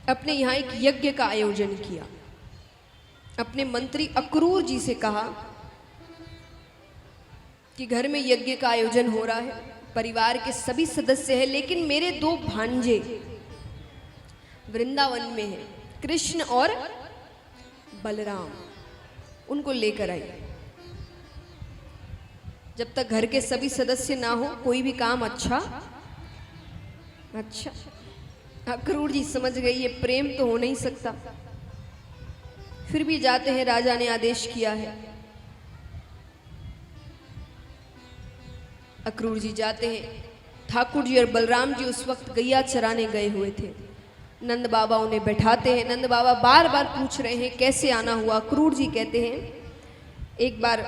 अपने यहाँ एक यज्ञ का आयोजन किया। अपने मंत्री अक्रूर जी से कहा कि घर में यज्ञ का आयोजन हो रहा है, परिवार के सभी सदस्य हैं, लेकिन मेरे 2 भांजे वृंदावन में हैं, कृष्ण और बलराम, उनको लेकर आइए। जब तक घर के सभी सदस्य ना हो कोई भी काम अच्छा। अक्रूर जी समझ गई ये प्रेम तो हो नहीं सकता, फिर भी जाते हैं, राजा ने आदेश किया है। अक्रूर जी जाते हैं। ठाकुर जी और बलराम जी उस वक्त गैया चराने गए हुए थे। नंद बाबा उन्हें बैठाते हैं। नंद बाबा बार बार पूछ रहे हैं कैसे आना हुआ। अक्रूर जी कहते हैं एक बार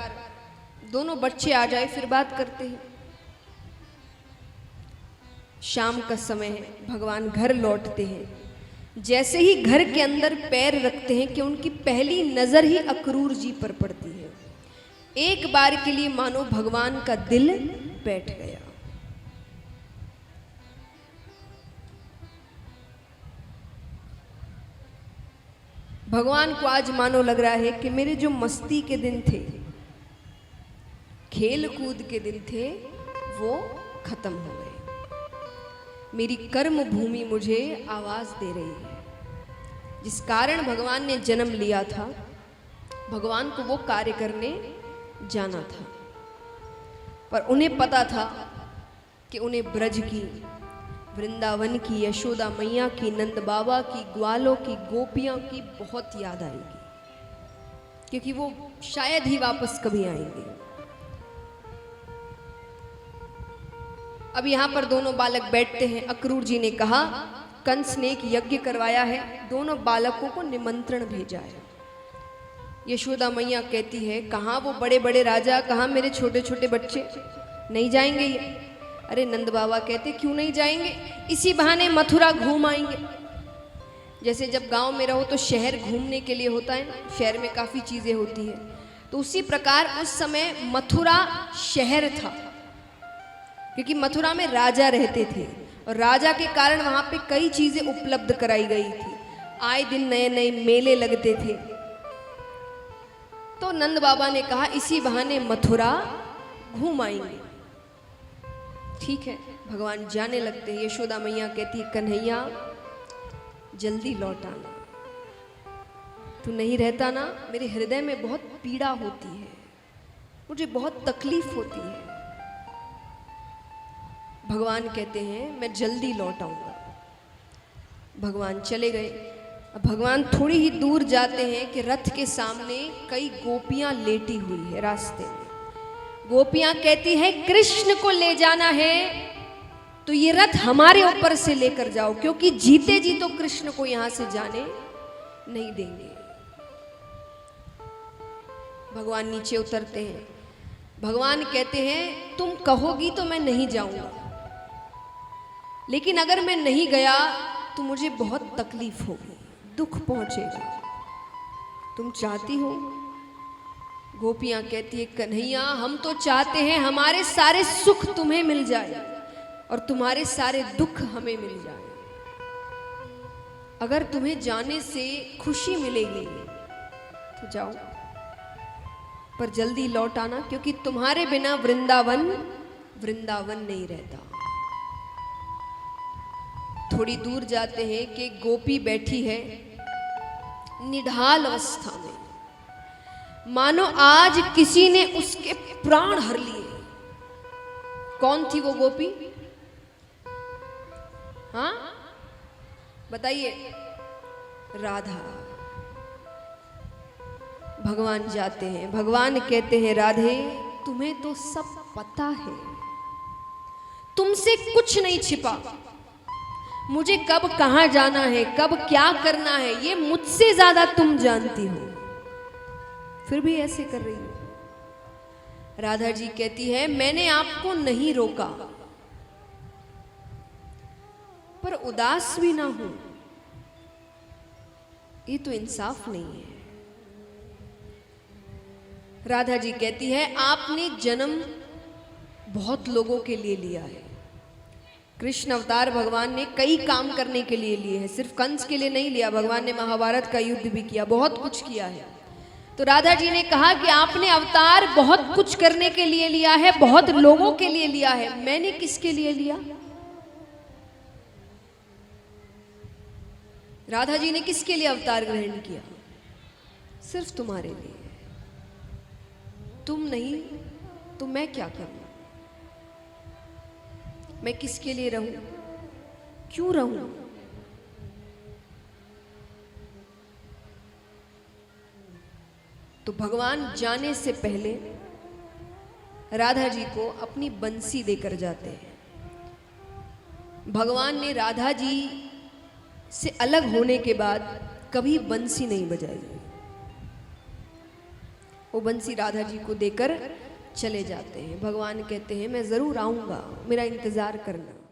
दोनों बच्चे आ जाए फिर बात करते हैं। शाम का समय है, भगवान घर लौटते हैं। जैसे ही घर के अंदर पैर रखते हैं कि उनकी पहली नजर ही अक्रूर जी पर पड़ती है। एक बार के लिए मानो भगवान का दिल बैठ गया। भगवान को आज मानो लग रहा है कि मेरे जो मस्ती के दिन थे, खेल कूद के दिन थे, वो खत्म हो गए। मेरी कर्म भूमि मुझे आवाज दे रही है। जिस कारण भगवान ने जन्म लिया था, भगवान को वो कार्य करने जाना था, पर उन्हें पता था कि उन्हें ब्रज की, वृंदावन की, यशोदा मैया की, नंद बाबा की, ग्वालों की, गोपियों की बहुत याद आएगी, क्योंकि वो शायद ही वापस कभी आएंगे। अब यहाँ पर दोनों बालक बैठते हैं। अक्रूर जी ने कहा कंस ने एक यज्ञ करवाया है, दोनों बालकों को निमंत्रण भेजा है। यशोदा मैया कहती है कहाँ वो बड़े बड़े राजा, कहाँ मेरे छोटे छोटे बच्चे, नहीं जाएंगे ये। अरे नंद बाबा कहते क्यों नहीं जाएंगे, इसी बहाने मथुरा घूम आएंगे। जैसे जब गांव में रहो तो शहर घूमने के लिए होता है ना, शहर में काफ़ी चीज़ें होती है, तो उसी प्रकार उस समय मथुरा शहर था, क्योंकि मथुरा में राजा रहते थे और राजा के कारण वहाँ पे कई चीज़ें उपलब्ध कराई गई थी। आए दिन नए नए मेले लगते थे। तो नंद बाबा ने कहा इसी बहाने मथुरा घूम आएंगे। ठीक है, भगवान जाने लगते हैं। यशोदा मैया कहती है कन्हैया जल्दी लौट आना, तू नहीं रहता ना मेरे हृदय में बहुत पीड़ा होती है, मुझे बहुत तकलीफ होती है। भगवान कहते हैं मैं जल्दी लौट आऊंगा। भगवान चले गए। अब भगवान थोड़ी ही दूर जाते हैं कि रथ के सामने कई गोपियां लेटी हुई है रास्ते में। गोपियां कहती है कृष्ण को ले जाना है तो ये रथ हमारे ऊपर से लेकर जाओ, क्योंकि जीते जी तो कृष्ण को यहां से जाने नहीं देंगे। भगवान नीचे उतरते हैं। भगवान कहते हैं तुम कहोगी तो मैं नहीं जाऊंगा, लेकिन अगर मैं नहीं गया तो मुझे बहुत तकलीफ होगी, दुख पहुंचेगा। तुम चाहती हो? गोपियां कहती है कन्हैया हम तो चाहते हैं हमारे सारे सुख तुम्हें मिल जाए और तुम्हारे सारे दुख हमें मिल जाए। अगर तुम्हें जाने से खुशी मिलेगी तो जाओ, पर जल्दी लौट आना, क्योंकि तुम्हारे बिना वृंदावन नहीं रहता। थोड़ी दूर जाते हैं कि गोपी बैठी है निढाल अवस्था में, मानो आज किसी ने उसके प्राण हर लिए। कौन थी वो गोपी? हाँ बताइए। राधा। भगवान जाते हैं। भगवान कहते हैं राधे तुम्हें तो सब पता है, तुमसे कुछ नहीं छिपा। मुझे कब कहाँ जाना है, कब क्या करना है, ये मुझसे ज्यादा तुम जानती हो, फिर भी ऐसे कर रही हो। राधा जी कहती है मैंने आपको नहीं रोका, पर उदास भी ना हूं, ये तो इंसाफ नहीं है। राधा जी कहती है आपने जन्म बहुत लोगों के लिए लिया है, कृष्ण अवतार भगवान ने कई काम करने के लिए लिए हैं, सिर्फ कंस के लिए नहीं लिया। भगवान ने महाभारत का युद्ध भी किया, बहुत कुछ किया है। तो राधा जी ने कहा कि आपने अवतार बहुत कुछ करने के लिए लिया है, बहुत लोगों के लिए लिया है, मैंने किसके लिए लिया? राधा जी ने किसके लिए अवतार ग्रहण किया? सिर्फ तुम्हारे लिए। तुम नहीं तो मैं क्या करूं? मैं किसके लिए रहूं? क्यों रहूं? तो भगवान जाने से पहले राधा जी को अपनी बंसी देकर जाते हैं। भगवान ने राधा जी से अलग होने के बाद कभी बंसी नहीं बजाई। वो बंसी राधा जी को देकर चले जाते हैं। भगवान कहते हैं मैं जरूर आऊंगा, मेरा इंतजार करना।